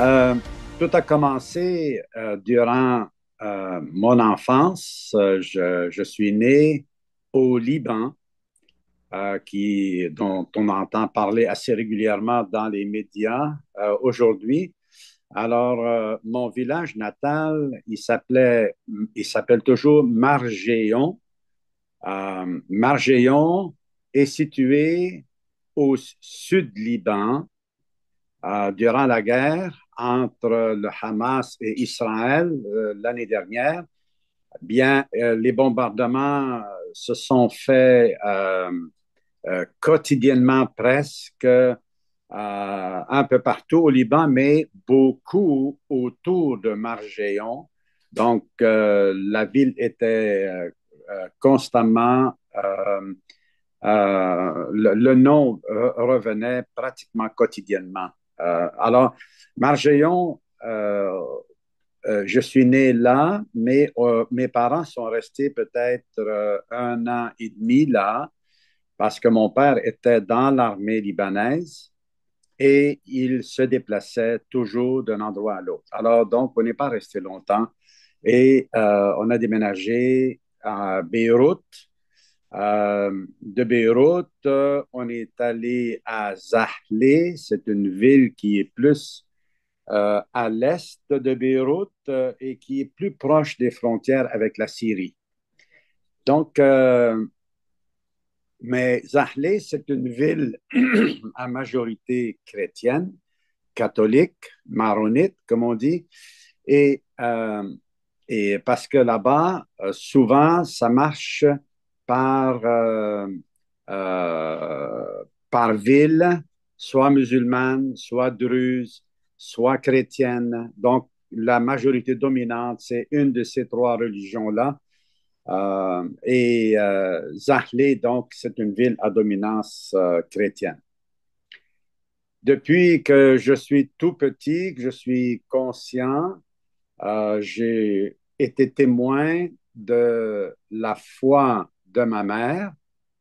Euh, Tout a commencé durant mon enfance. Je suis né au Liban, dont on entend parler assez régulièrement dans les médias aujourd'hui. Alors, mon village natal, il s'appelle toujours Margéon. Margéon est situé au sud Liban durant la guerre entre le Hamas et Israël l'année dernière. Bien, les bombardements se sont faits quotidiennement presque un peu partout au Liban, mais beaucoup autour de Margéon. Donc, la ville était constamment le nom revenait pratiquement quotidiennement. Alors, Margéon, je suis né là, mais mes parents sont restés peut-être un an et demi là, parce que mon père était dans l'armée libanaise et il se déplaçait toujours d'un endroit à l'autre. Alors, donc, on n'est pas resté longtemps et on a déménagé à Beyrouth. De Beyrouth, on est allé à Zahle. C'est une ville qui est plus à l'est de Beyrouth et qui est plus proche des frontières avec la Syrie. Donc, mais Zahle, c'est une ville à majorité chrétienne, catholique, maronite, comme on dit, et, euh, et parce que là-bas, souvent, ça marche par, euh, par ville, soit musulmane, soit druze, soit chrétienne. Donc, la majorité dominante, c'est une de ces trois religions-là. Zahle, donc, c'est une ville à dominance chrétienne. Depuis que je suis tout petit, que je suis conscient, j'ai été témoin de la foi de ma mère,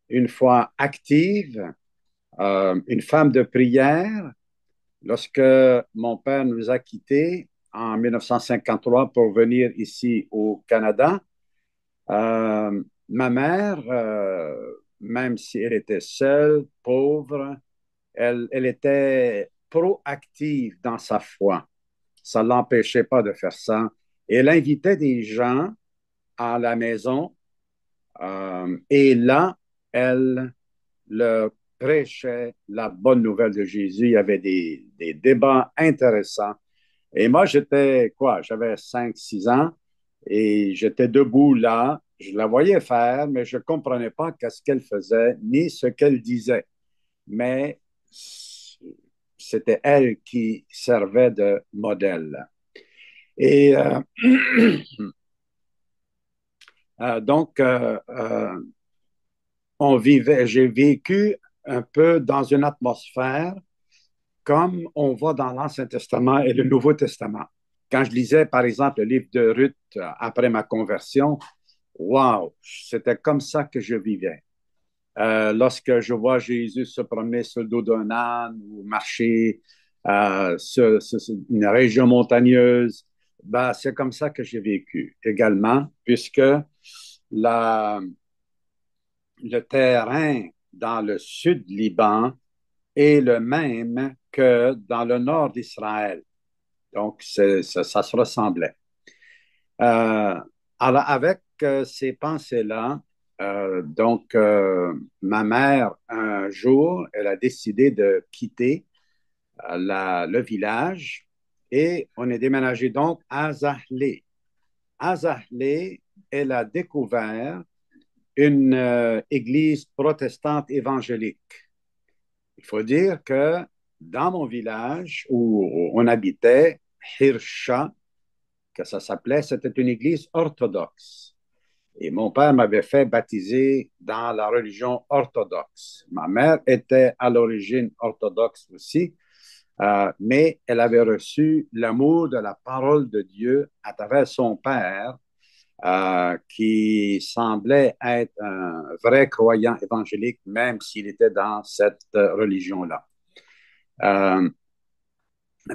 une foi active, une femme de prière. Lorsque mon père nous a quittés en 1953 pour venir ici au Canada, ma mère, même si elle était seule, pauvre, elle était proactive dans sa foi. Ça ne l'empêchait pas de faire ça. Et elle invitait des gens à la maison et là, elle leur prêchait la bonne nouvelle de Jésus. Il y avait des débats intéressants. Et moi, j'étais quoi? J'avais 5, 6 ans et j'étais debout là. Je la voyais faire, mais je ne comprenais pas qu'est-ce qu'elle faisait ni ce qu'elle disait. Mais c'était elle qui servait de modèle. Et j'ai vécu un peu dans une atmosphère comme on voit dans l'Ancien Testament et le Nouveau Testament. Quand je lisais, par exemple, le livre de Ruth après ma conversion, waouh, c'était comme ça que je vivais. Lorsque je vois Jésus se promener sur le dos d'un âne ou marcher sur une région montagneuse, ben, c'est comme ça que j'ai vécu également, puisque la, le terrain dans le sud Liban est le même que dans le nord d'Israël. Donc, ça se ressemblait. Euh, alors, avec ces pensées-là, ma mère, un jour, elle a décidé de quitter le village et on est déménagé donc à Zahle. À Zahle, elle a découvert une église protestante évangélique. Il faut dire que dans mon village où on habitait, Hirsha, que ça s'appelait, c'était une église orthodoxe. Et mon père m'avait fait baptiser dans la religion orthodoxe. Ma mère était à l'origine orthodoxe aussi, mais elle avait reçu l'amour de la parole de Dieu à travers son père, qui semblait être un vrai croyant évangélique, même s'il était dans cette religion-là. Euh,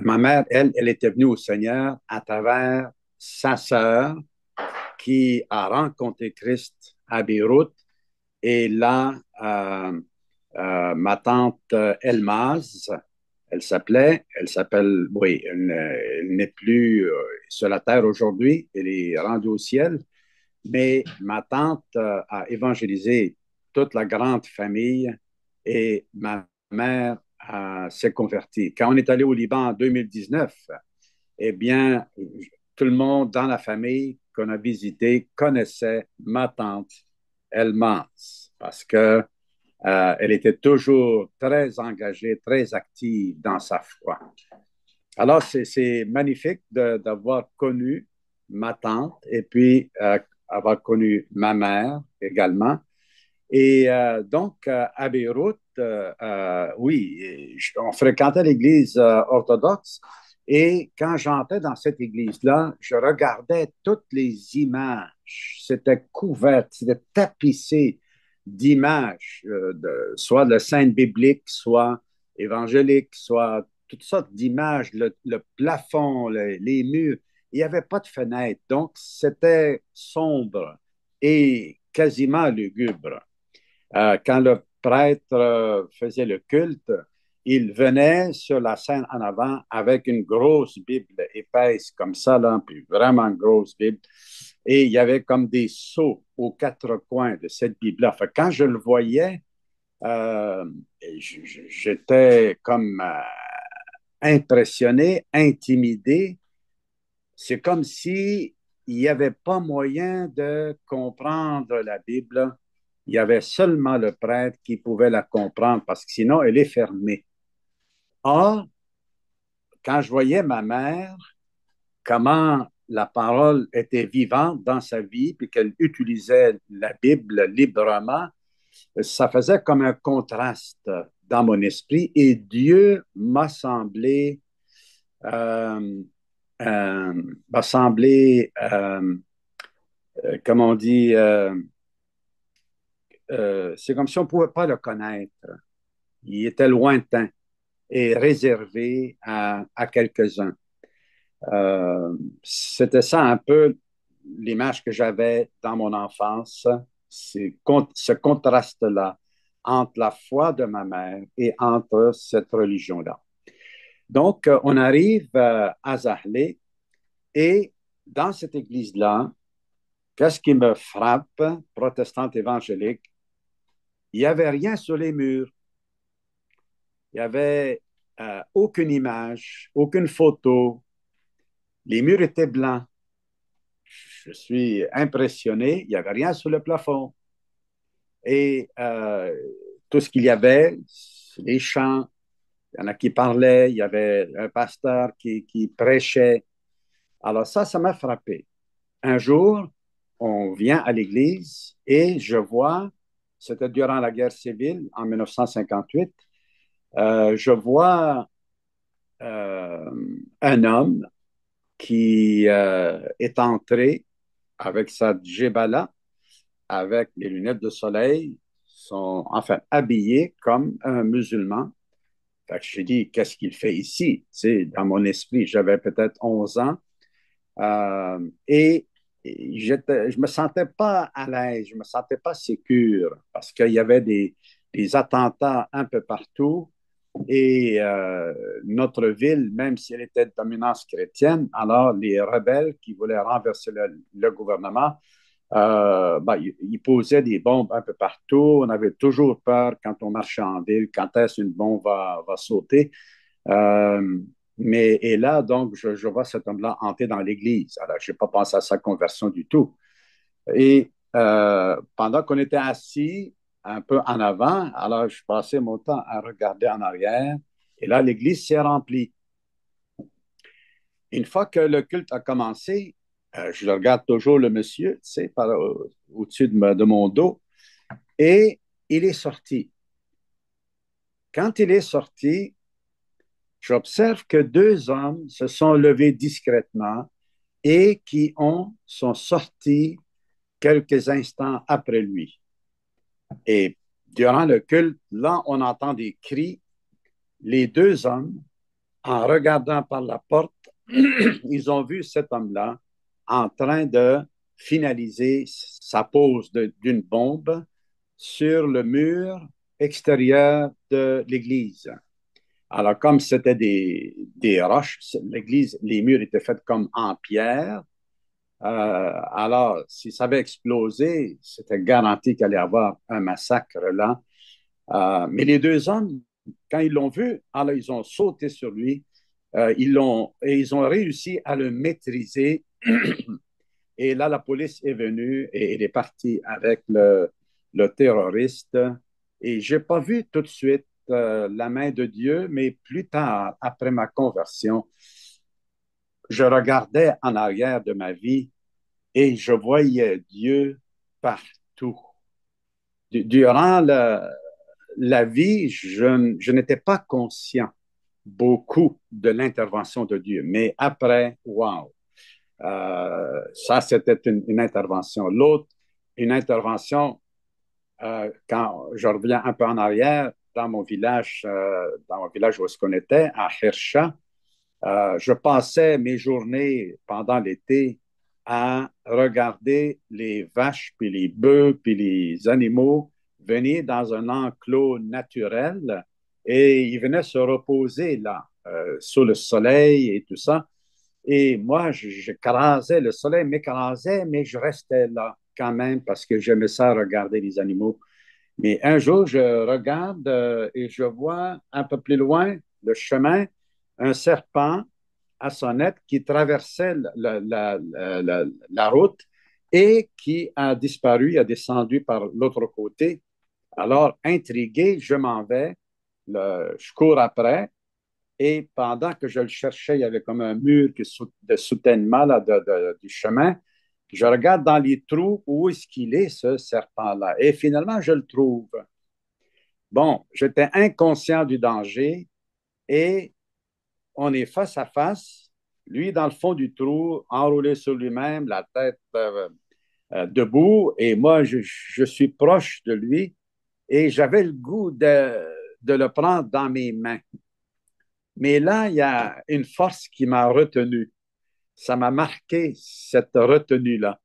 Ma mère, elle était venue au Seigneur à travers sa sœur qui a rencontré Christ à Beyrouth. Et là, ma tante Elmaz, elle s'appelle, oui, elle n'est plus sur la terre aujourd'hui, elle est rendue au ciel, mais ma tante a évangélisé toute la grande famille et ma mère s'est convertie. Quand on est allé au Liban en 2019, eh bien, tout le monde dans la famille qu'on a visité connaissait ma tante Elmas parce que elle était toujours très engagée, très active dans sa foi. Alors, c'est magnifique d'avoir connu ma tante et puis avoir connu ma mère également. Et donc, à Beyrouth, oui, on fréquentait l'église orthodoxe. Et quand j'entrais dans cette église-là, je regardais toutes les images. C'était couvert, c'était tapissé d'images, soit de scènes bibliques, soit évangéliques, soit toutes sortes d'images, le plafond, les murs. Il n'y avait pas de fenêtre, donc c'était sombre et quasiment lugubre. Quand le prêtre faisait le culte, il venait sur la scène en avant avec une grosse Bible épaisse comme ça, là, puis vraiment grosse Bible. Et il y avait comme des sceaux aux quatre coins de cette Bible-là. Enfin, quand je le voyais, euh, j'étais comme impressionné, intimidé. C'est comme si il n'y avait pas moyen de comprendre la Bible. Il y avait seulement le prêtre qui pouvait la comprendre parce que sinon, elle est fermée. Or, quand je voyais ma mère, comment la parole était vivante dans sa vie, puis qu'elle utilisait la Bible librement, ça faisait comme un contraste dans mon esprit et Dieu euh, m'a semblé comme on dit, c'est comme si on ne pouvait pas le connaître. Il était lointain et réservé à quelques-uns. C'était ça un peu l'image que j'avais dans mon enfance, c'est ce contraste-là entre la foi de ma mère et entre cette religion-là. Donc, on arrive à Zahle et dans cette église-là, qu'est-ce qui me frappe, protestante évangélique, il n'y avait rien sur les murs. Il n'y avait aucune image, aucune photo. Les murs étaient blancs. Je suis impressionné. Il n'y avait rien sur le plafond. Et tout ce qu'il y avait, les chants, il y en a qui parlaient, il y avait un pasteur qui prêchait. Alors ça m'a frappé. Un jour, on vient à l'église et je vois, c'était durant la guerre civile en 1958, je vois un homme qui est entré avec sa djebala, avec les lunettes de soleil, sont enfin habillé comme un musulman. Fait que j'ai dit, qu'est-ce qu'il fait ici? Tu sais, dans mon esprit, j'avais peut-être 11 ans et je me sentais pas à l'aise, je me sentais pas sécure parce qu'il y avait des attentats un peu partout. Et notre ville, même si elle était de dominance chrétienne, alors les rebelles qui voulaient renverser le gouvernement, ben, ils posaient des bombes un peu partout. On avait toujours peur quand on marchait en ville, quand est-ce qu'une bombe va sauter. Euh, et là, donc, je vois cet homme-là entrer dans l'église. Alors, je n'ai pas pensé à sa conversion du tout. Et pendant qu'on était assis un peu en avant, alors je passais mon temps à regarder en arrière. Et là, l'église s'est remplie. Une fois que le culte a commencé, je regarde toujours le monsieur, tu sais, au-dessus de mon dos, et il est sorti. Quand il est sorti, j'observe que deux hommes se sont levés discrètement et sont sortis quelques instants après lui. Et durant le culte, là, on entend des cris. Les deux hommes En regardant par la porte, ils ont vu cet homme-là en train de finaliser sa pose d'une bombe sur le mur extérieur de l'église. Alors, comme c'était des roches, l'église, les murs étaient faits comme en pierre. Alors, si ça avait explosé, c'était garanti qu'il allait y avoir un massacre là. Mais les deux hommes, quand ils l'ont vu, alors ils ont sauté sur lui, ils ont réussi à le maîtriser. Et là, la police est venue et elle est partie avec le terroriste. Et je n'ai pas vu tout de suite la main de Dieu, mais plus tard, après ma conversion, je regardais en arrière de ma vie et je voyais Dieu partout. Durant la vie, je n'étais pas conscient beaucoup de l'intervention de Dieu. Mais après, wow, ça, c'était une intervention. L'autre, une intervention, quand je reviens un peu en arrière, dans mon village où est-ce qu'on était, à Hirscha, je passais mes journées pendant l'été à regarder les vaches, puis les bœufs, puis les animaux venir dans un enclos naturel et ils venaient se reposer là, sous le soleil et tout ça. Et moi, j'écrasais, le soleil m'écrasait, mais je restais là quand même parce que j'aimais ça regarder les animaux. Mais un jour, je regarde et je vois un peu plus loin le chemin, un serpent à sonnette qui traversait la route et qui a disparu, a descendu par l'autre côté. Alors, intrigué, je m'en vais, je cours après et pendant que je le cherchais, il y avait comme un mur de soutènement là, du chemin. Je regarde dans les trous où est-ce qu'il est, ce serpent-là. Et finalement, je le trouve. Bon, j'étais inconscient du danger et on est face à face, lui dans le fond du trou, enroulé sur lui-même, la tête debout, et moi, je suis proche de lui et j'avais le goût de le prendre dans mes mains. Mais là, il y a une force qui m'a retenu. Ça m'a marqué, cette retenue-là.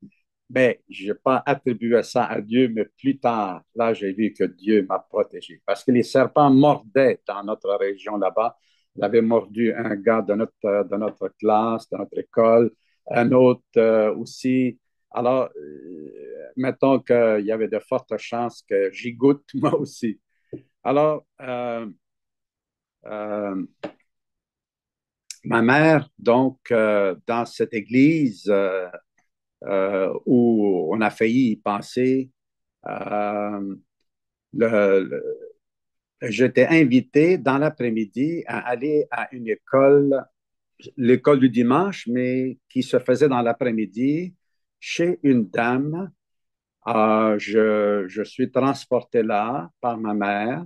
Mais je n'ai pas attribué ça à Dieu, mais plus tard, là, j'ai vu que Dieu m'a protégé. Parce que les serpents mordaient dans notre région là-bas. Il avait mordu un gars de notre classe, de notre école, un autre aussi. Alors, mettons qu'il y avait de fortes chances que j'y goûte moi aussi. Alors, euh, ma mère, donc, dans cette église où on a failli y penser, euh, le, le, j'étais invité dans l'après-midi à aller à une école, l'école du dimanche, mais qui se faisait dans l'après-midi chez une dame. Je suis transporté là par ma mère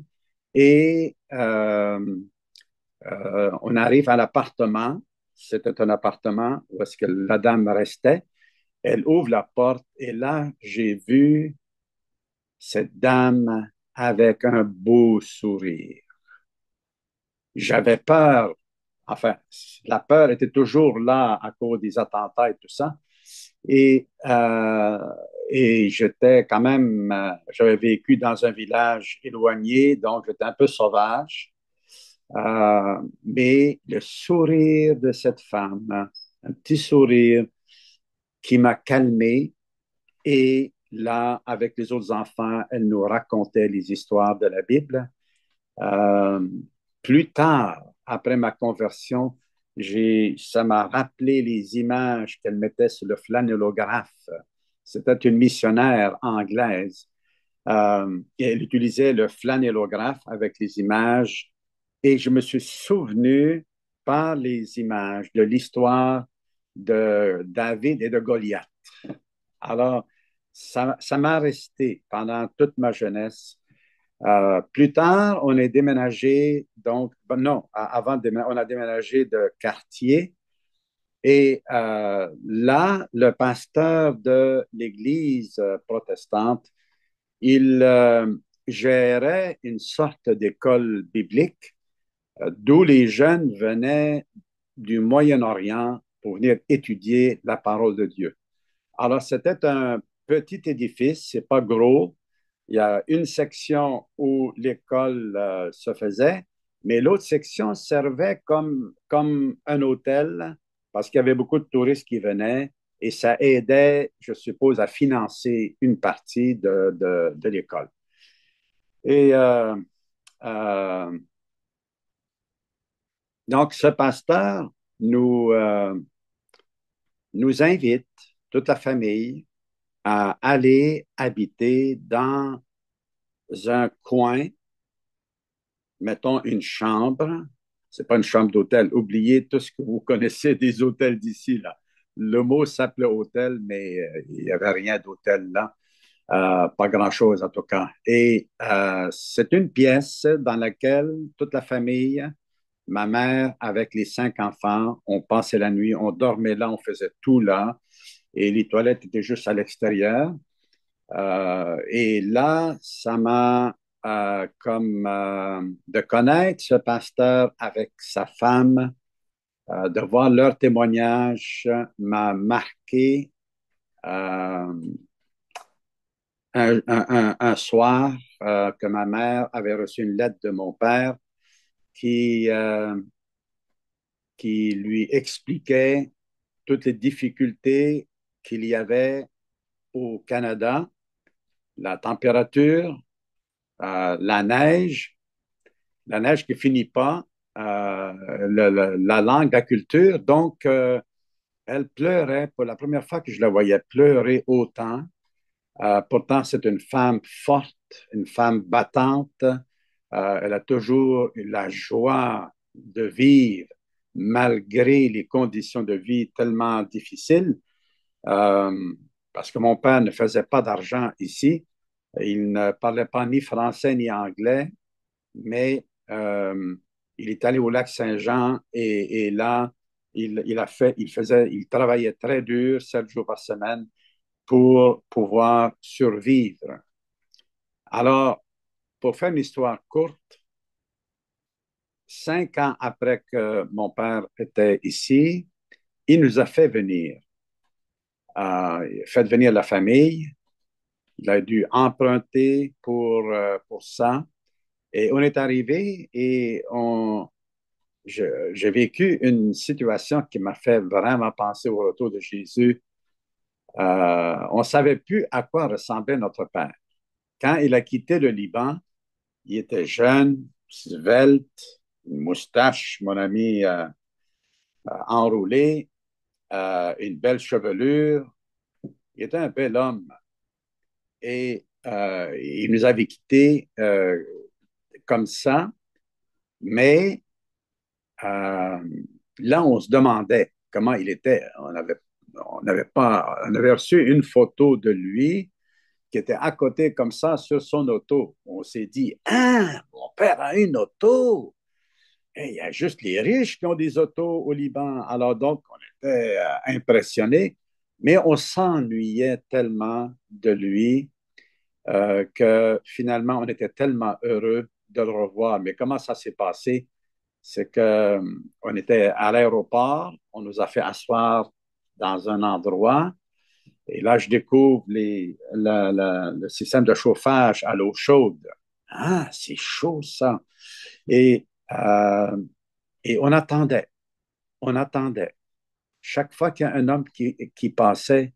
et on arrive à l'appartement. C'était un appartement où est-ce que la dame restait. Elle ouvre la porte et là, j'ai vu cette dame avec un beau sourire. J'avais peur. Enfin, la peur était toujours là à cause des attentats et tout ça. Et, euh, et j'étais quand même, j'avais vécu dans un village éloigné, donc j'étais un peu sauvage. Mais le sourire de cette femme, un petit sourire qui m'a calmé. Et là, avec les autres enfants, elle nous racontait les histoires de la Bible. Euh, Plus tard, après ma conversion, ça m'a rappelé les images qu'elle mettait sur le flanellographe. C'était une missionnaire anglaise. Et elle utilisait le flanellographe avec les images. Et je me suis souvenu par les images de l'histoire de David et de Goliath. Alors, ça m'a resté pendant toute ma jeunesse. Plus tard, on est déménagé, donc, ben non, avant, on a déménagé de quartier. Et là, le pasteur de l'église protestante, il gérait une sorte d'école biblique d'où les jeunes venaient du Moyen-Orient pour venir étudier la parole de Dieu. Alors, c'était un petit édifice, c'est pas gros. Il y a une section où l'école se faisait, mais l'autre section servait comme un hôtel parce qu'il y avait beaucoup de touristes qui venaient et ça aidait, je suppose, à financer une partie de l'école. Et euh, donc, ce pasteur nous, nous invite, toute la famille, à aller habiter dans un coin, mettons une chambre. C'est pas une chambre d'hôtel. Oubliez tout ce que vous connaissez des hôtels d'ici, là. Le mot s'appelait hôtel, mais il n'y avait rien d'hôtel là. Pas grand-chose en tout cas. Et c'est une pièce dans laquelle toute la famille, ma mère avec les 5 enfants, on passait la nuit, on dormait là, on faisait tout là. Et les toilettes étaient juste à l'extérieur. Et là, ça m'a, comme de connaître ce pasteur avec sa femme, de voir leur témoignage m'a marqué euh, un soir que ma mère avait reçu une lettre de mon père qui, euh, qui lui expliquait toutes les difficultés qu'il y avait au Canada, la température, la neige qui finit pas, la langue, la culture. Donc, elle pleurait pour la première fois que je la voyais pleurer autant. Pourtant, c'est une femme forte, une femme battante. Elle a toujours eu la joie de vivre malgré les conditions de vie tellement difficiles. Euh, Parce que mon père ne faisait pas d'argent ici. Il ne parlait pas ni français ni anglais, mais il est allé au lac Saint-Jean et là, il travaillait très dur, 7 jours par semaine, pour pouvoir survivre. Alors, pour faire une histoire courte, 5 ans après que mon père était ici, il nous a fait venir. Il a fait venir la famille. Il a dû emprunter pour ça. Et on est arrivé et j'ai vécu une situation qui m'a fait vraiment penser au retour de Jésus. On ne savait plus à quoi ressemblait notre Père. Quand il a quitté le Liban, il était jeune, svelte, une moustache, mon ami, enroulée, une belle chevelure. Il était un bel homme. Et il nous avait quittés comme ça. Mais euh, là, on se demandait comment il était. On avait reçu une photo de lui qui était à côté comme ça sur son auto. On s'est dit, ah, mon père a une auto. Et il y a juste les riches qui ont des autos au Liban. Alors donc, on était impressionnés, mais on s'ennuyait tellement de lui que finalement, on était tellement heureux de le revoir. Mais comment ça s'est passé? C'est qu'on était à l'aéroport, on nous a fait asseoir dans un endroit, et là, je découvre le système de chauffage à l'eau chaude. Ah, c'est chaud ça. Et, euh, et on attendait. Chaque fois qu'il y a un homme qui passait,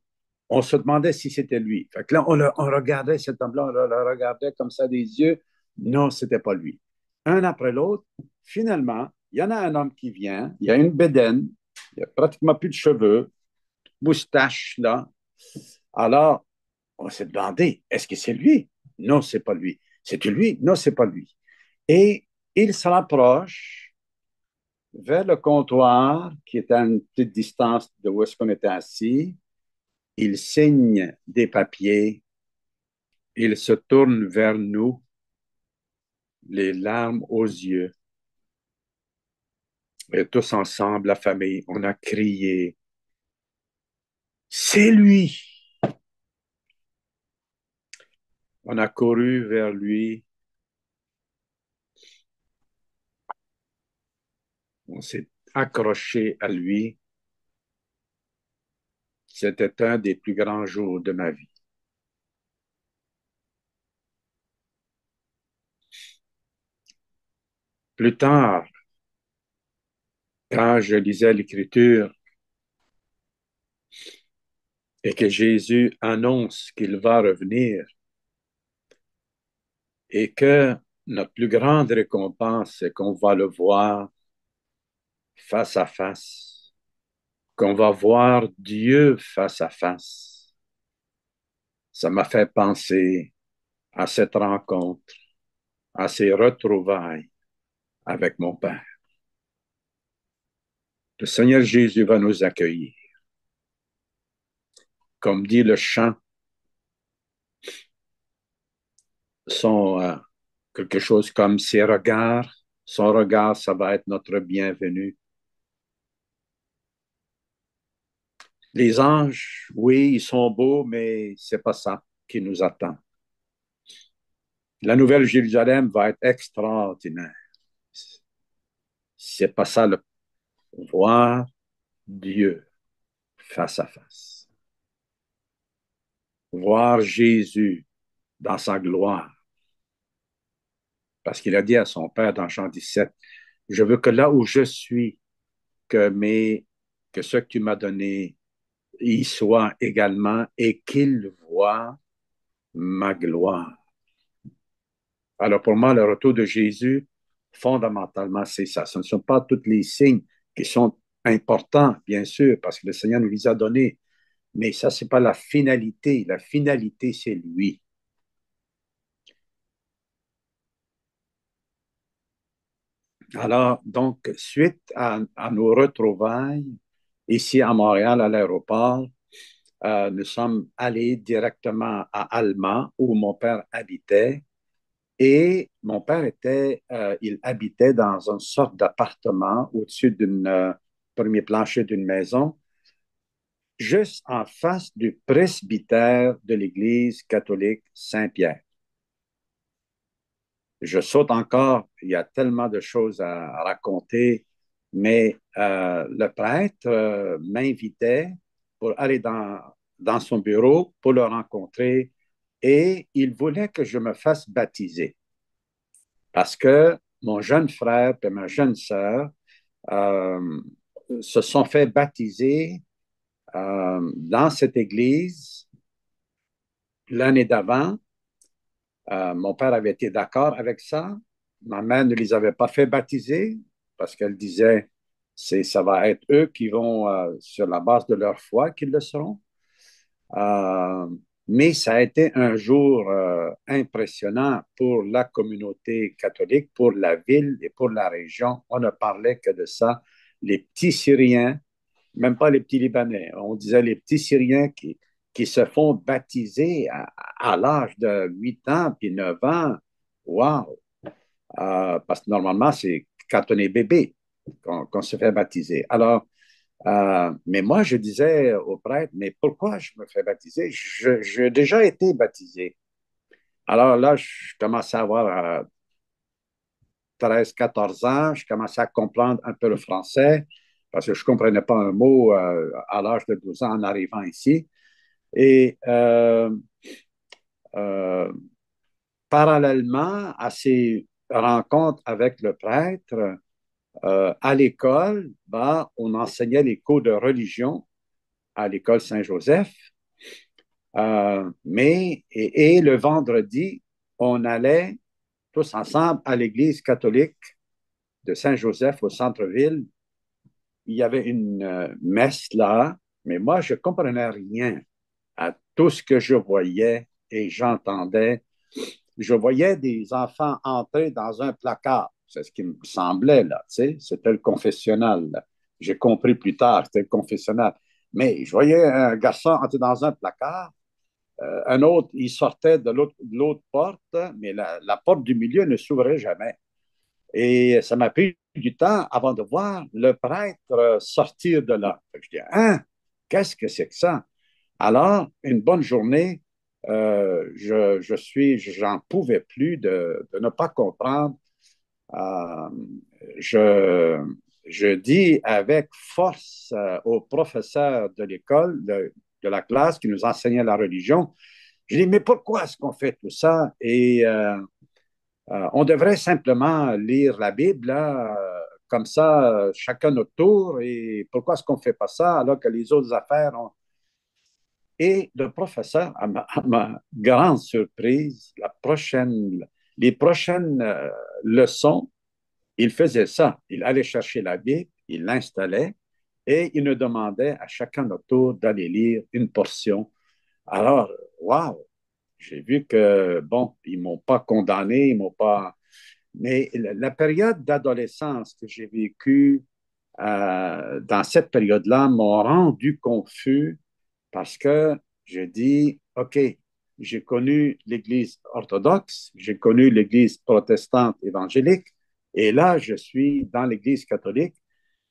on se demandait si c'était lui. Fait que là, on regardait cet homme-là, on le regardait comme ça des yeux. Non, c'était pas lui. Un après l'autre, finalement, il y en a un homme qui vient, il y a une bédaine, il n'y a pratiquement plus de cheveux, moustache là. Alors, on s'est demandé, est-ce que c'est lui? Non, c'est pas lui. C'est lui? Non, c'est pas lui. Et il se rapproche vers le comptoir qui est à une petite distance de où est-ce qu'on était assis. Il signe des papiers. Il se tourne vers nous, les larmes aux yeux. Et tous ensemble, la famille, on a crié, c'est lui! On a couru vers lui. On s'est accroché à lui. C'était un des plus grands jours de ma vie. Plus tard, quand je lisais l'Écriture et que Jésus annonce qu'il va revenir et que notre plus grande récompense, c'est qu'on va le voir face à face, qu'on va voir Dieu face à face. Ça m'a fait penser à cette rencontre, à ces retrouvailles avec mon Père. Le Seigneur Jésus va nous accueillir. Comme dit le chant, son quelque chose comme ses regards, son regard, ça va être notre bienvenue. Les anges, oui, ils sont beaux, mais c'est pas ça qui nous attend. La Nouvelle Jérusalem va être extraordinaire. C'est pas ça le voir Dieu face à face. Voir Jésus dans sa gloire. Parce qu'il a dit à son Père dans Jean 17, je veux que là où je suis, que ce que tu m'as donné y soit également et qu'il voit ma gloire. Alors pour moi, le retour de Jésus, fondamentalement, c'est ça. Ce ne sont pas tous les signes qui sont importants, bien sûr, parce que le Seigneur nous les a donnés, mais ça, ce n'est pas la finalité. La finalité, c'est lui. Alors, donc, suite à nos retrouvailles ici à Montréal, à l'aéroport, nous sommes allés directement à Alma, où mon père habitait. Et mon père il habitait dans une sorte d'appartement au-dessus d'un premier plancher d'une maison, juste en face du presbytère de l'Église catholique Saint-Pierre. Je saute encore, il y a tellement de choses à raconter, mais le prêtre m'invitait pour aller dans son bureau pour le rencontrer et il voulait que je me fasse baptiser parce que mon jeune frère et ma jeune sœur euh, se sont fait baptiser dans cette église l'année d'avant. Mon père avait été d'accord avec ça. Ma mère ne les avait pas fait baptiser parce qu'elle disait ça va être eux qui vont, sur la base de leur foi, qu'ils le seront. Euh, mais ça a été un jour impressionnant pour la communauté catholique, pour la ville et pour la région. On ne parlait que de ça. Les petits Syriens, même pas les petits Libanais, on disait les petits Syriens qui se font baptiser à l'âge de 8 ans puis 9 ans. Wow! Parce que normalement, c'est quand on est bébé qu'on se fait baptiser. Alors, mais moi, je disais au prêtre, mais pourquoi je me fais baptiser? J'ai déjà été baptisé. Alors là, je commençais à avoir 13, 14 ans, je commençais à comprendre un peu le français parce que je ne comprenais pas un mot à l'âge de 12 ans en arrivant ici. Et euh, parallèlement à ces rencontres avec le prêtre, à l'école, bah, on enseignait les cours de religion à l'école Saint-Joseph. Et le vendredi, on allait tous ensemble à l'église catholique de Saint-Joseph au centre-ville. Il y avait une messe là, mais moi, je ne comprenais rien à tout ce que je voyais et j'entendais. Je voyais des enfants entrer dans un placard. C'est ce qui me semblait, là, tu sais, c'était le confessionnal. Là. J'ai compris plus tard, c'était le confessionnal. Mais je voyais un garçon entrer dans un placard, un autre, il sortait de l'autre porte, mais la porte du milieu ne s'ouvrait jamais. Et ça m'a pris du temps avant de voir le prêtre sortir de là. Je dis, hein, qu'est-ce que c'est que ça? Alors, une bonne journée, j'en pouvais plus de ne pas comprendre. Euh, je, je dis avec force au professeur de l'école, de la classe qui nous enseignait la religion, je dis, mais pourquoi est-ce qu'on fait tout ça? Et on devrait simplement lire la Bible, là, comme ça, chacun notre tour. Et pourquoi est-ce qu'on ne fait pas ça alors que les autres affaires ont... Et le professeur, à ma grande surprise, les prochaines leçons, il faisait ça. Il allait chercher la Bible, il l'installait et il nous demandait à chacun notre tour d'aller lire une portion. Alors, waouh, j'ai vu que, bon, ils ne m'ont pas condamné, ils m'ont pas... Mais la période d'adolescence que j'ai vécue dans cette période-là m'a rendu confus parce que je dis, OK, j'ai connu l'Église orthodoxe, j'ai connu l'Église protestante évangélique, et là, je suis dans l'Église catholique.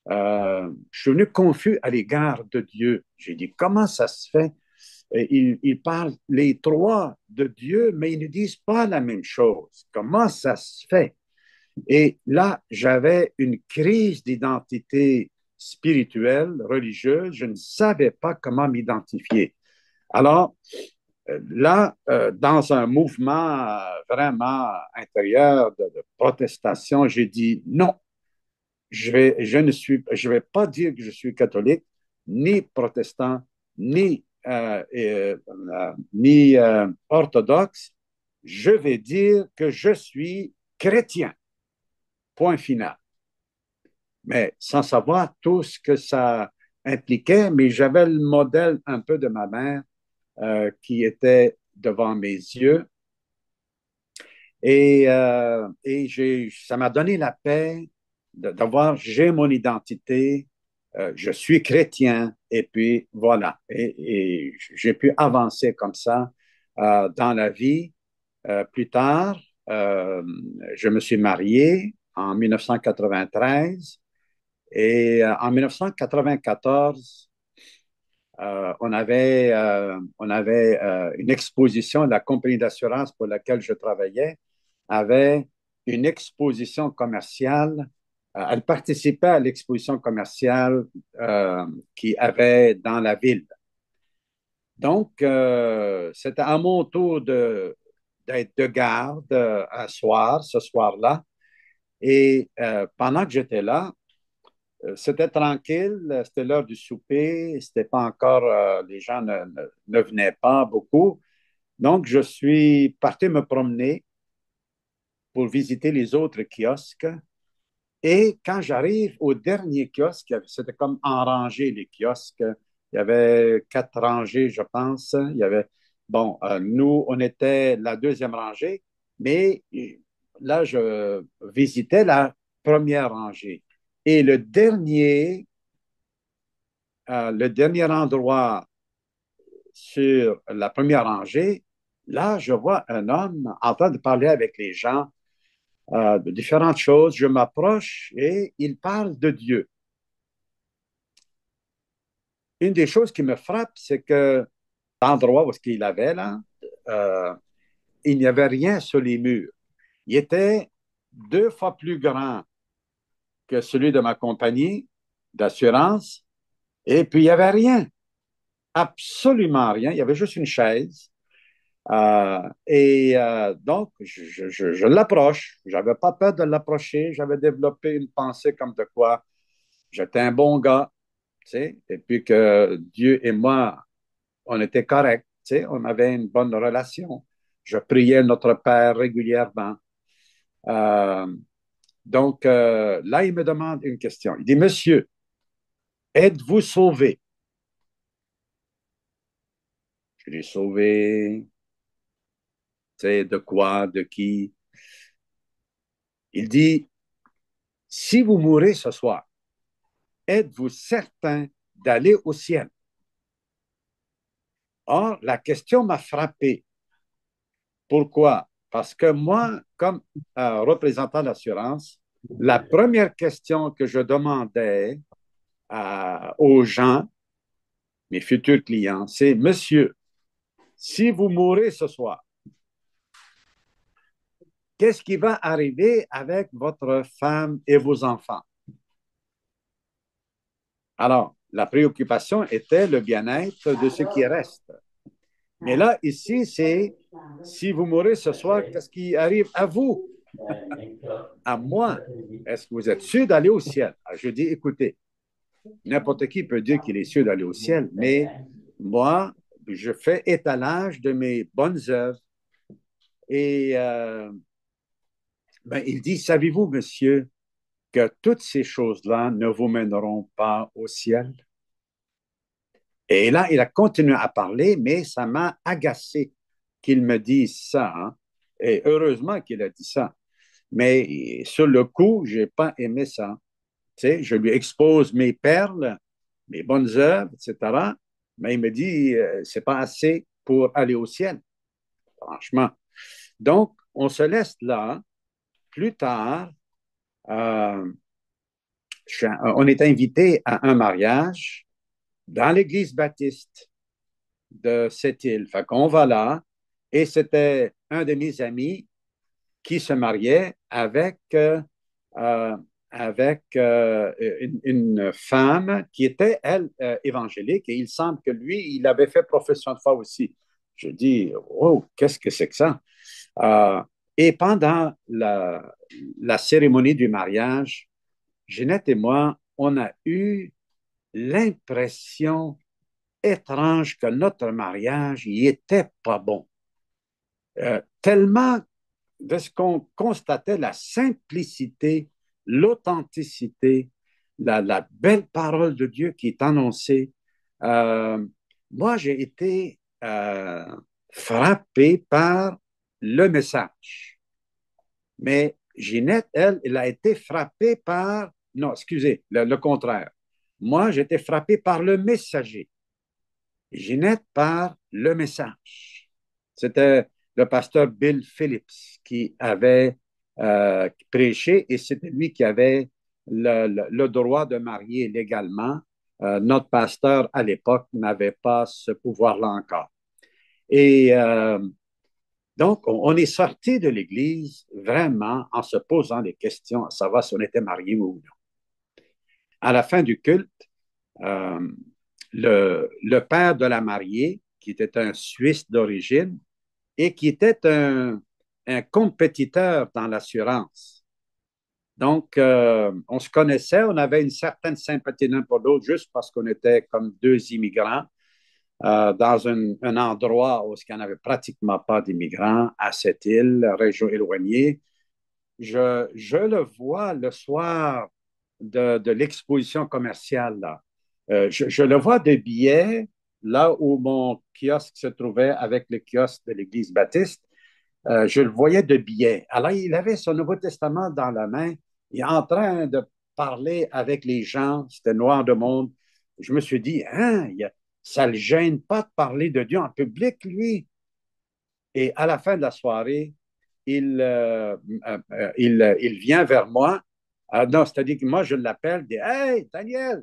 Je suis venu confus à l'égard de Dieu. J'ai dit, comment ça se fait? Ils parlent les trois de Dieu, mais ils ne disent pas la même chose. Comment ça se fait? Et là, j'avais une crise d'identité spirituelle, religieuse. Je ne savais pas comment m'identifier. Alors, là, dans un mouvement vraiment intérieur de protestation, j'ai dit non, je vais pas dire que je suis catholique, ni protestant, ni orthodoxe. Je vais dire que je suis chrétien. Point final. Mais sans savoir tout ce que ça impliquait, mais j'avais le modèle un peu de ma mère qui était devant mes yeux. Et ça m'a donné la paix d'avoir, j'ai mon identité, je suis chrétien, et puis voilà. Et j'ai pu avancer comme ça dans la vie. Plus tard, je me suis marié en 1993 et en 1994, on avait une exposition, la compagnie d'assurance pour laquelle je travaillais avait une exposition commerciale. Elle participait à l'exposition commerciale qui avait dans la ville. Donc, c'était à mon tour d'être de garde un soir, ce soir-là. Et pendant que j'étais là, c'était tranquille, c'était l'heure du souper, c'était pas encore, les gens ne venaient pas beaucoup. Donc, je suis parti me promener pour visiter les autres kiosques. Et quand j'arrive au dernier kiosque, c'était comme en rangée les kiosques. Il y avait 4 rangées, je pense. Il y avait, bon, nous, on était la deuxième rangée, mais là, je visitais la première rangée. Et le dernier endroit sur la première rangée, là, je vois un homme en train de parler avec les gens de différentes choses. Je m'approche et il parle de Dieu. Une des choses qui me frappe, c'est que l'endroit où il avait là, euh, il n'y avait rien sur les murs. Il était 2 fois plus grand que celui de ma compagnie d'assurance, et puis il n'y avait rien, absolument rien. Il y avait juste une chaise. Donc, je l'approche. Je n'avais pas peur de l'approcher. J'avais développé une pensée comme de quoi j'étais un bon gars, tu sais, et puis que Dieu et moi, on était corrects, tu sais, on avait une bonne relation. Je priais notre Père régulièrement. Euh, donc, là, il me demande une question. Il dit, Monsieur, êtes-vous sauvé? Je l'ai sauvé, tu sais, de quoi, de qui? Il dit, si vous mourrez ce soir, êtes-vous certain d'aller au ciel? Or, la question m'a frappé. Pourquoi? Parce que moi, comme représentant d'assurance, la première question que je demandais aux gens, mes futurs clients, c'est, Monsieur, si vous mourrez ce soir, qu'est-ce qui va arriver avec votre femme et vos enfants? Alors, la préoccupation était le bien-être de ceux qui restent. Mais là, ici, c'est si vous mourrez ce soir, qu'est-ce qui arrive à vous, à moi? Est-ce que vous êtes sûr d'aller au ciel? Alors, je dis, écoutez, n'importe qui peut dire qu'il est sûr d'aller au ciel, mais moi, je fais étalage de mes bonnes œuvres. Et ben, il dit, savez-vous, monsieur, que toutes ces choses-là ne vous mèneront pas au ciel? Et là, il a continué à parler, mais ça m'a agacé qu'il me dise ça, hein. Et heureusement qu'il a dit ça. Mais sur le coup, je n'ai pas aimé ça. Tu sais, je lui expose mes perles, mes bonnes œuvres, etc. Mais il me dit, c'est pas assez pour aller au ciel, franchement. Donc, on se laisse là. Plus tard, euh, on est invité à un mariage dans l'église baptiste de cette île. Fait qu'on va là, et c'était un de mes amis qui se mariait euh, avec une femme qui était, elle, évangélique, et il semble que lui, il avait fait profession de foi aussi. Je dis, oh, qu'est-ce que c'est que ça? Euh, et pendant la cérémonie du mariage, Ginette et moi, on a eu l'impression étrange que notre mariage n'y était pas bon. Tellement de ce qu'on constatait, la simplicité, l'authenticité, la belle parole de Dieu qui est annoncée. Euh, Moi, j'ai été frappé par le message. Mais Ginette, elle, elle a été frappée par... Non, excusez, le contraire. Moi, j'ai été frappé par le messager. Ginette par le message. C'était le pasteur Bill Phillips qui avait prêché et c'était lui qui avait le droit de marier légalement. Notre pasteur à l'époque n'avait pas ce pouvoir-là encore. Et donc, on est sorti de l'Église vraiment en se posant des questions à savoir si on était marié ou non. À la fin du culte, euh, le père de la mariée, qui était un Suisse d'origine et qui était un compétiteur dans l'assurance. Donc, on se connaissait, on avait une certaine sympathie l'un pour l'autre, juste parce qu'on était comme deux immigrants dans un endroit où il n'y en avait pratiquement pas d'immigrants à cette île, région éloignée. Je le vois le soir de l'exposition commerciale, là. Je le vois de billets, là où mon kiosque se trouvait avec le kiosque de l'Église baptiste. Je le voyais de billets. Alors, il avait son Nouveau Testament dans la main. Il est en train de parler avec les gens. C'était noir de monde. Je me suis dit, hein, ça ne le gêne pas de parler de Dieu en public, lui. Et à la fin de la soirée, il vient vers moi. Non, c'est-à-dire que moi, je l'appelle, je dis, Hey, Daniel!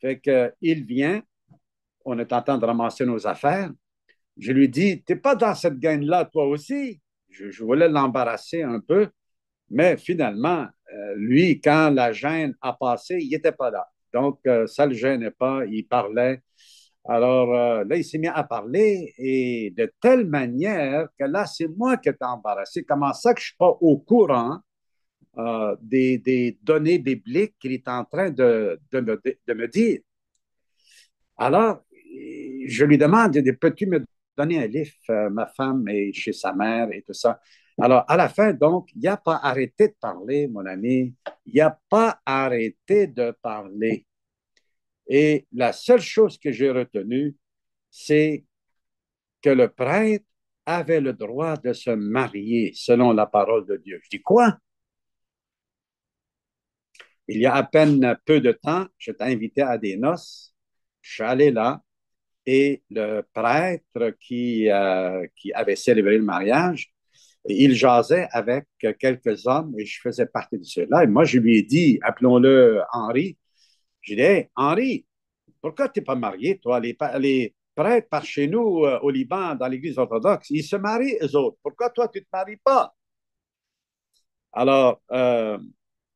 Fait que, il vient, on est en train de ramasser nos affaires. Je lui dis, t'es pas dans cette gang-là, toi aussi? Je voulais l'embarrasser un peu, mais finalement, lui, quand la gêne a passé, il n'était pas là. Donc, ça ne le gênait pas, il parlait. Alors là, il s'est mis à parler et de telle manière que là, c'est moi qui étais embarrassé. Comment ça que je ne suis pas au courant des données bibliques qu'il est en train de me dire? Alors, je lui demande, peux-tu me donner un livre? Ma femme est chez sa mère et tout ça. Alors, à la fin, donc, il n'a pas arrêté de parler, mon ami. Il n'a pas arrêté de parler. Et la seule chose que j'ai retenue, c'est que le prêtre avait le droit de se marier selon la parole de Dieu. Je dis quoi? Il y a à peine peu de temps, je t'ai invité à des noces. Je suis allé là et le prêtre qui avait célébré le mariage, il jasait avec quelques hommes et je faisais partie de ceux-là. Et moi, je lui ai dit, appelons-le Henri. J'ai dit, hey, Henri, pourquoi tu n'es pas marié, toi? Les prêtres par chez nous au Liban, dans l'Église orthodoxe, ils se marient, eux autres. Pourquoi toi, tu ne te maries pas? Alors,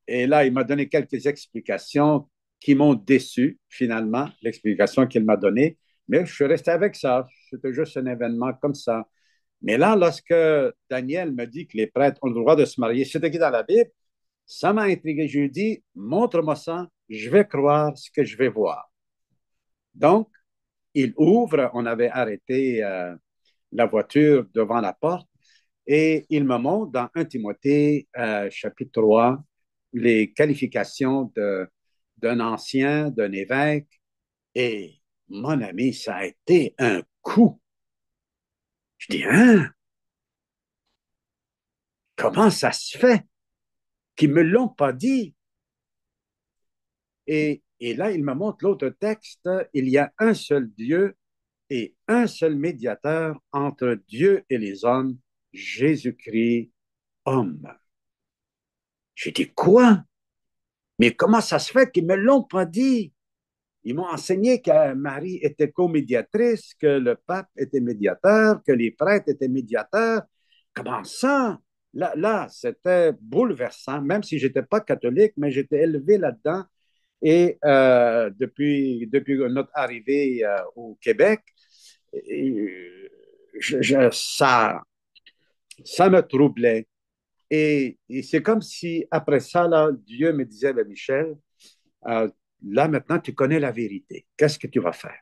et là, il m'a donné quelques explications qui m'ont déçu, finalement, l'explication qu'il m'a donnée. Mais je suis resté avec ça. C'était juste un événement comme ça. Mais là, lorsque Daniel me dit que les prêtres ont le droit de se marier, c'est écrit dans la Bible, ça m'a intrigué. Je lui ai dit, montre-moi ça, je vais croire ce que je vais voir. Donc, il ouvre, on avait arrêté la voiture devant la porte et il me montre dans 1 Timothée chapitre 3 les qualifications d'un ancien, d'un évêque. Et mon ami, ça a été un coup. Je dis, hein, comment ça se fait qu'ils ne me l'ont pas dit? Et là, il me montre l'autre texte, il y a un seul Dieu et un seul médiateur entre Dieu et les hommes, Jésus-Christ, homme. J'ai dit, quoi? Mais comment ça se fait qu'ils ne me l'ont pas dit? Ils m'ont enseigné que Marie était co-médiatrice, que le pape était médiateur, que les prêtres étaient médiateurs. Comment ça? Là, c'était bouleversant, même si je n'étais pas catholique, mais j'étais élevé là-dedans. Et depuis notre arrivée au Québec, ça me troublait. Et c'est comme si, après ça, là, Dieu me disait, ben, Michel, euh, là, maintenant, tu connais la vérité. Qu'est-ce que tu vas faire?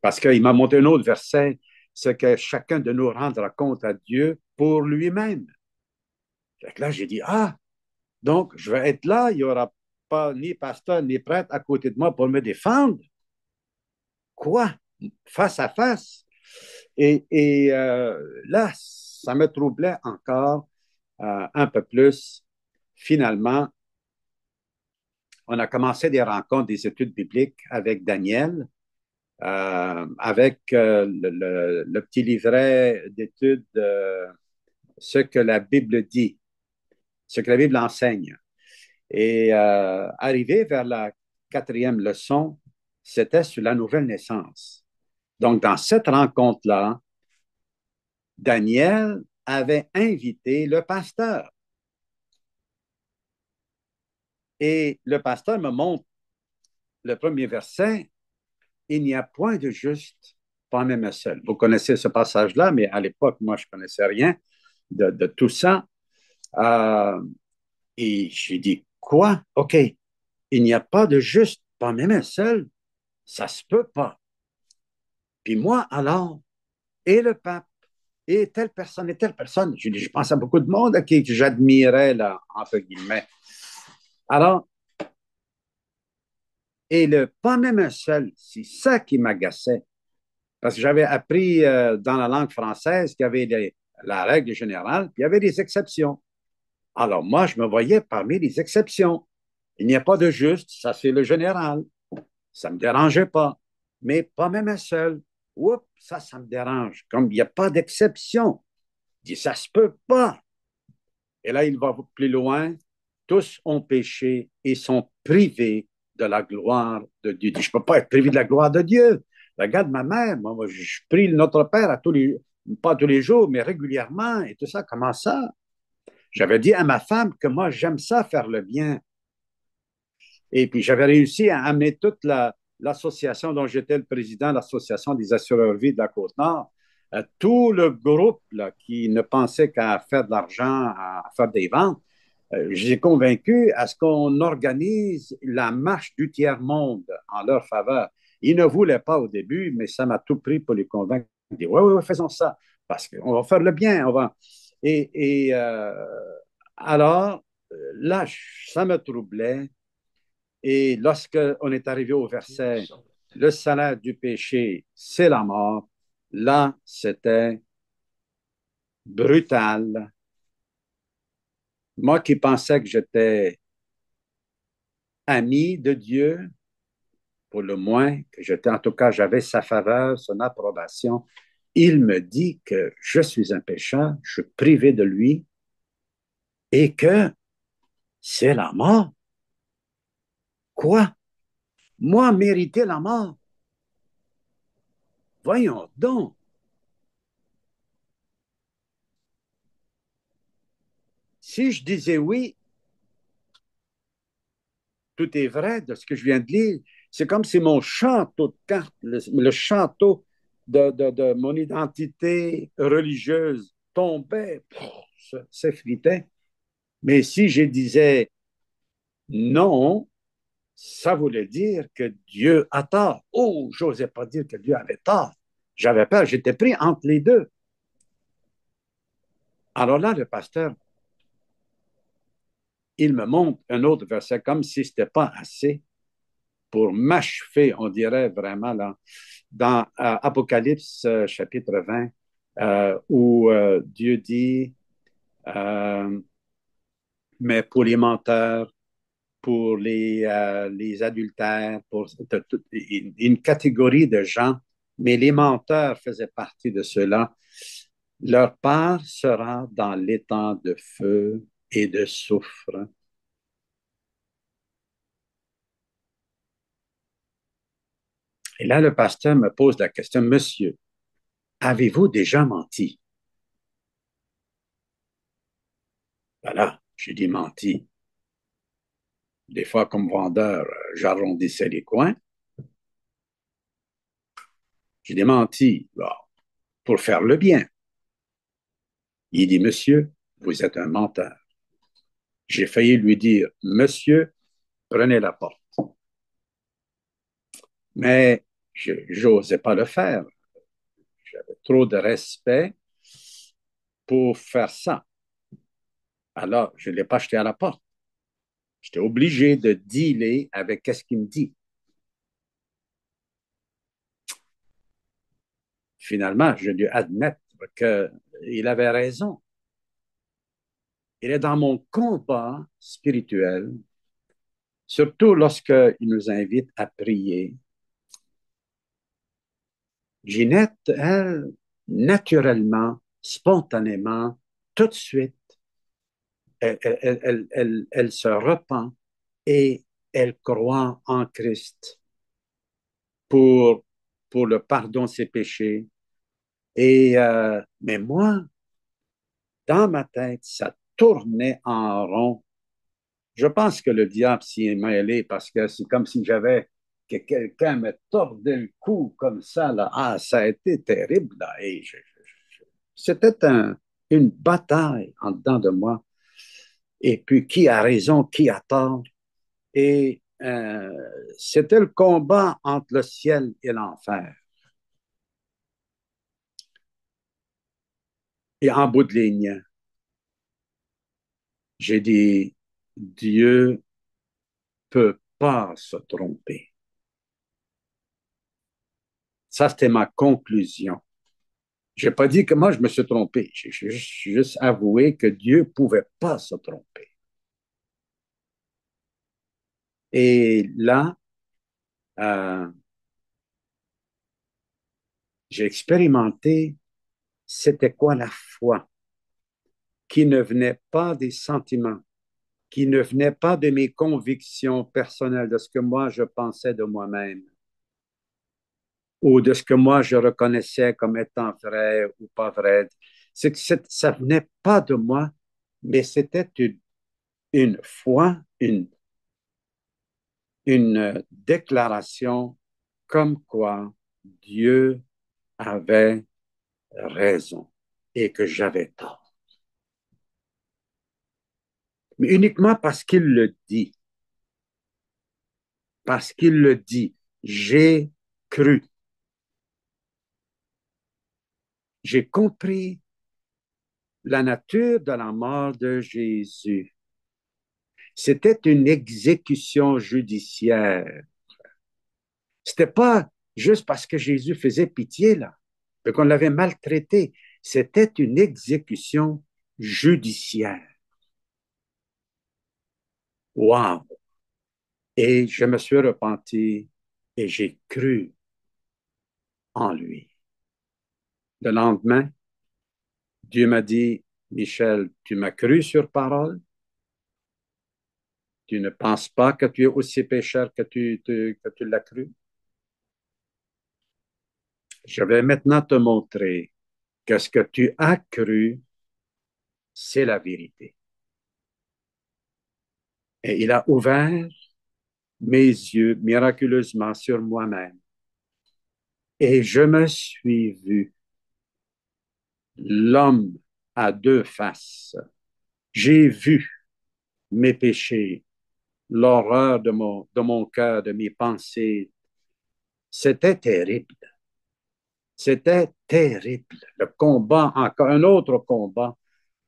Parce qu'il m'a montré un autre verset, c'est que chacun de nous rendra compte à Dieu pour lui-même. Là, j'ai dit, ah, donc je vais être là, il n'y aura pas ni pasteur ni prêtre à côté de moi pour me défendre. Quoi? Face à face. Et là, ça me troublait encore un peu plus. Finalement, on a commencé des rencontres, des études bibliques avec Daniel, avec le petit livret d'études ce que la Bible dit, ce que la Bible enseigne. Et arrivé vers la quatrième leçon, c'était sur la nouvelle naissance. Donc, dans cette rencontre-là, Daniel avait invité le pasteur. Et le pasteur me montre le premier verset, il n'y a point de juste, pas même un seul. Vous connaissez ce passage-là, mais à l'époque, moi, je ne connaissais rien de tout ça. Euh, et j'ai dit, quoi? OK, il n'y a pas de juste, pas même un seul. Ça se peut pas. Puis moi, alors, et le pape, et telle personne, je dis, je pense à beaucoup de monde qui que j'admirais, là, entre guillemets. Alors, et le pas même un seul, c'est ça qui m'agaçait. Parce que j'avais appris dans la langue française qu'il y avait la règle générale, puis il y avait des exceptions. Alors moi, je me voyais parmi les exceptions. Il n'y a pas de juste, ça c'est le général. Ça ne me dérangeait pas. Mais pas même un seul. Oups, ça me dérange. Comme il n'y a pas d'exception. Il dit, ça se peut pas. Et là, il va plus loin. Tous ont péché et sont privés de la gloire de Dieu. Je ne peux pas être privé de la gloire de Dieu. Regarde ma mère, moi je prie Notre Père pas tous les jours, mais régulièrement et tout ça. Comment ça? J'avais dit à ma femme que moi, j'aime ça faire le bien. Et puis, j'avais réussi à amener toute l'association dont j'étais le président, l'association des assureurs-vie de la Côte-Nord, tout le groupe là, qui ne pensait qu'à faire de l'argent, à faire des ventes. J'ai convaincu à ce qu'on organise la marche du tiers-monde en leur faveur. Ils ne voulaient pas au début, mais ça m'a tout pris pour les convaincre. Ils disaient, oui, oui, oui, faisons ça, parce qu'on va faire le bien. On va... Et alors, là, ça me troublait. Et lorsque on est arrivé au verset, le salaire du péché, c'est la mort, là, c'était brutal. Moi qui pensais que j'étais ami de Dieu, pour le moins, que j'étais, en tout cas, j'avais sa faveur, son approbation, il me dit que je suis un pécheur, je suis privé de lui et que c'est la mort. Quoi? Moi, mériter la mort? Voyons donc. Si je disais oui, tout est vrai de ce que je viens de lire. C'est comme si mon château de cartes, le château de mon identité religieuse tombait, s'effritait. Mais si je disais non, ça voulait dire que Dieu a tort. Oh, j'osais pas dire que Dieu avait tort. J'avais peur, j'étais pris entre les deux. Alors là, le pasteur, il me montre un autre verset comme si ce n'était pas assez pour m'achever, on dirait vraiment là, dans Apocalypse chapitre 20, où Dieu dit, euh, mais pour les menteurs, pour les adultères, pour une catégorie de gens, mais les menteurs faisaient partie de ceux-là. Leur part sera dans l'étang de feu et de soufre. Et là, le pasteur me pose la question, Monsieur, avez-vous déjà menti? Voilà, j'ai dit menti. Des fois, comme vendeur, j'arrondissais les coins. J'ai dit menti, bon, pour faire le bien. Il dit, Monsieur, vous êtes un menteur. J'ai failli lui dire, Monsieur, prenez la porte. Mais je n'osais pas le faire. J'avais trop de respect pour faire ça. Alors, je ne l'ai pas jeté à la porte. J'étais obligé de dealer avec ce qu'il me dit. Finalement, je dû admettre qu'il avait raison. Il est dans mon combat spirituel, surtout lorsqu'il nous invite à prier. Ginette, elle, naturellement, spontanément, tout de suite, elle se repent et elle croit en Christ pour, pour le pardon de ses péchés. Mais moi, dans ma tête, ça tournait en rond. Je pense que le diable s'y est mêlé parce que c'est comme si j'avais que quelqu'un me tordait le cou comme ça. Là. Ah, ça a été terrible. Là. C'était une bataille en dedans de moi. Et puis, qui a raison, qui a tort? Et c'était le combat entre le ciel et l'enfer. Et en bout de ligne, j'ai dit, Dieu peut pas se tromper. Ça, c'était ma conclusion. Je n'ai pas dit que moi, je me suis trompé. J'ai juste avoué que Dieu ne pouvait pas se tromper. Et là, euh, j'ai expérimenté c'était quoi la foi qui ne venait pas des sentiments, qui ne venait pas de mes convictions personnelles, de ce que moi je pensais de moi-même, ou de ce que moi je reconnaissais comme étant vrai ou pas vrai. C'est que ça ne venait pas de moi, mais c'était une foi, une déclaration comme quoi Dieu avait raison et que j'avais tort. Mais uniquement parce qu'il le dit. Parce qu'il le dit. J'ai cru. J'ai compris la nature de la mort de Jésus. C'était une exécution judiciaire. C'était pas juste parce que Jésus faisait pitié, là, et qu'on l'avait maltraité. C'était une exécution judiciaire. Wow! Et je me suis repenti et j'ai cru en lui. Le lendemain, Dieu m'a dit, Michel, tu m'as cru sur parole, tu ne penses pas que tu es aussi pécheur que tu l'as cru. Je vais maintenant te montrer que ce que tu as cru, c'est la vérité. Et il a ouvert mes yeux miraculeusement sur moi-même et je me suis vu l'homme à deux faces. J'ai vu mes péchés, l'horreur de mon cœur, de mes pensées. C'était terrible. C'était terrible. Le combat, encore un autre combat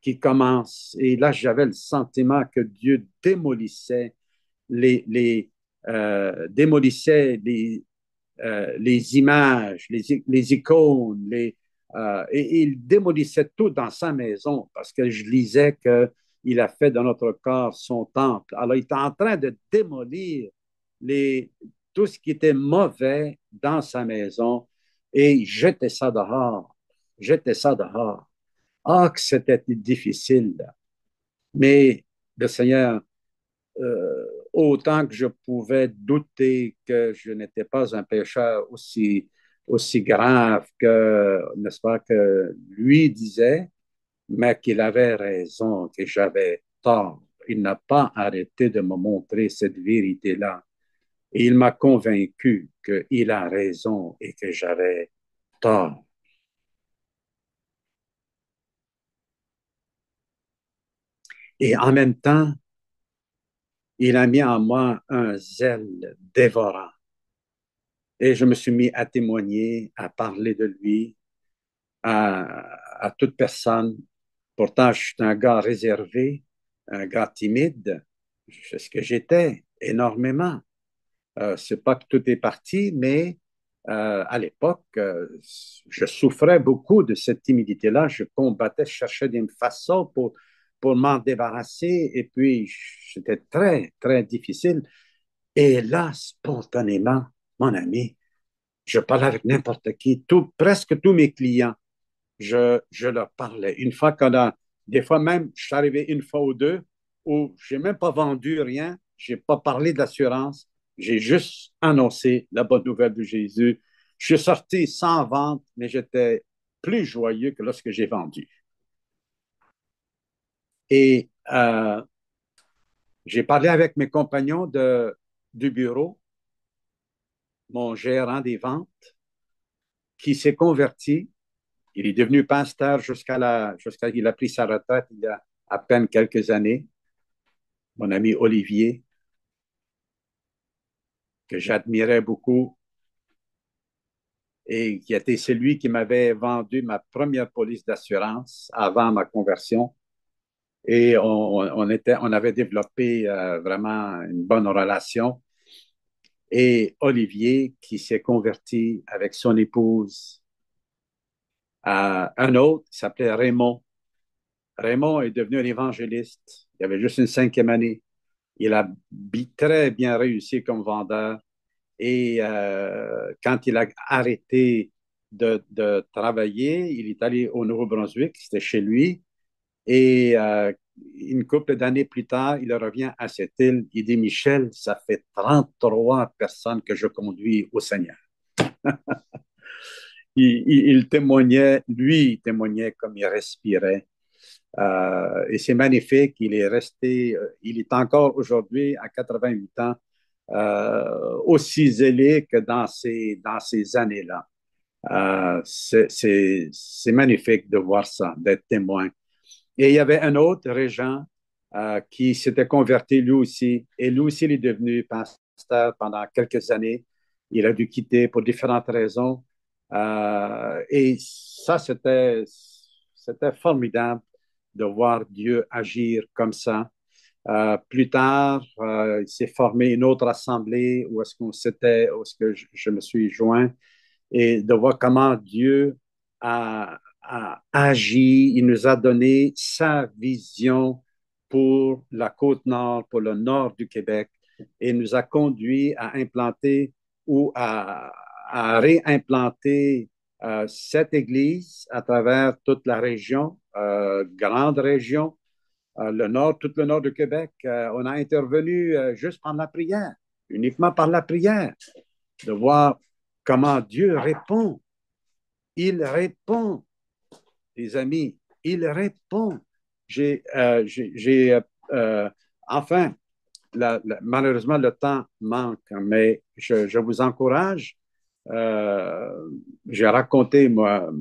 qui commence. Et là, j'avais le sentiment que Dieu démolissait les images, les icônes, et il démolissait tout dans sa maison parce que je lisais qu'il a fait de notre corps son temple. Alors, il était en train de démolir les, tout ce qui était mauvais dans sa maison et jeter ça dehors. Jeter ça dehors. Ah, que c'était difficile. Mais le Seigneur, autant que je pouvais douter que je n'étais pas un pécheur aussi grave que, n'est-ce pas, que lui disait, mais qu'il avait raison, que j'avais tort. Il n'a pas arrêté de me montrer cette vérité-là. Et il m'a convaincu qu'il a raison et que j'avais tort. Et en même temps, il a mis en moi un zèle dévorant. Et je me suis mis à témoigner, à parler de lui à toute personne. Pourtant, je suis un gars réservé, un gars timide. C'est ce que j'étais énormément. C'est pas que tout est parti, mais à l'époque, je souffrais beaucoup de cette timidité-là. Je combattais, je cherchais des façons pour m'en débarrasser. Et puis, c'était très, très difficile. Et là, spontanément, mon ami, je parlais avec n'importe qui, presque tous mes clients. Je leur parlais. Une fois qu'on a, des fois même, je suis arrivé une fois ou deux où je n'ai même pas vendu rien, je n'ai pas parlé d'assurance, j'ai juste annoncé la bonne nouvelle de Jésus. Je suis sorti sans vente, mais j'étais plus joyeux que lorsque j'ai vendu. Et j'ai parlé avec mes compagnons du bureau, mon gérant des ventes, qui s'est converti. Il est devenu pasteur jusqu'à qu'il a pris sa retraite il y a à peine quelques années. Mon ami Olivier, que j'admirais beaucoup et qui était celui qui m'avait vendu ma première police d'assurance avant ma conversion. Et on avait développé vraiment une bonne relation. Et Olivier, qui s'est converti avec son épouse à un autre, qui s'appelait Raymond. Raymond est devenu un évangéliste. Il avait juste une cinquième année. Il a très bien réussi comme vendeur. Et quand il a arrêté de travailler, il est allé au Nouveau-Brunswick, c'était chez lui. Et une couple d'années plus tard, il revient à cette île. Il dit, Michel, ça fait 33 personnes que je conduis au Seigneur. Il témoignait, lui, il témoignait comme il respirait. Et c'est magnifique. Il est resté, il est encore aujourd'hui à 88 ans, aussi zélé que dans ces années-là. C'est magnifique de voir ça, d'être témoin. Et il y avait un autre, Régent, qui s'était converti lui aussi. Et lui aussi, il est devenu pasteur pendant quelques années. Il a dû quitter pour différentes raisons. Et ça, c'était formidable de voir Dieu agir comme ça. Plus tard, il s'est formé une autre assemblée où est-ce que je me suis joint et de voir comment Dieu a agi. Il nous a donné sa vision pour la côte nord, pour le nord du Québec, et nous a conduit à implanter ou à réimplanter cette église à travers toute la région, grande région, tout le nord du Québec. On a intervenu juste par la prière, uniquement par la prière, de voir comment Dieu répond. Il répond, les amis, il répond. J'ai, euh, j'ai, j'ai, euh, enfin, malheureusement, le temps manque, mais je vous encourage. Euh, j'ai raconté ma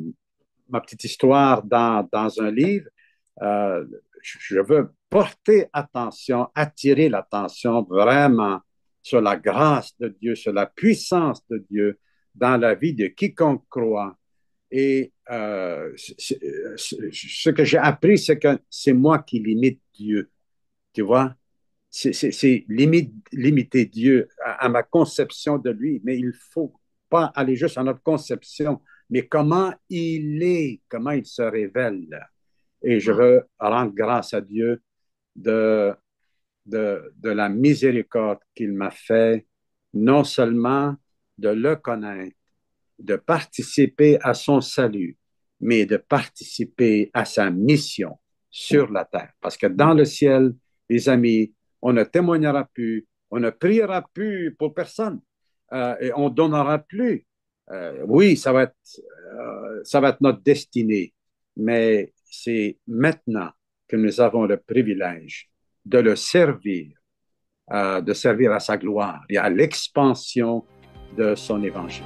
petite histoire dans un livre. Euh, je veux porter attention, attirer l'attention vraiment sur la grâce de Dieu, sur la puissance de Dieu dans la vie de quiconque croit. Et ce que j'ai appris, c'est que c'est moi qui limite Dieu. Tu vois? C'est limiter Dieu à ma conception de lui, mais il ne faut pas aller juste à notre conception, mais comment il est, comment il se révèle. Et je veux rendre grâce à Dieu de, de la miséricorde qu'il m'a fait, non seulement de le connaître, de participer à son salut, mais de participer à sa mission sur la terre. Parce que dans le ciel, les amis, on ne témoignera plus, on ne priera plus pour personne, et on donnera plus. Oui, ça va être notre destinée, mais c'est maintenant que nous avons le privilège de le servir, de servir à sa gloire et à l'expansion de son évangile.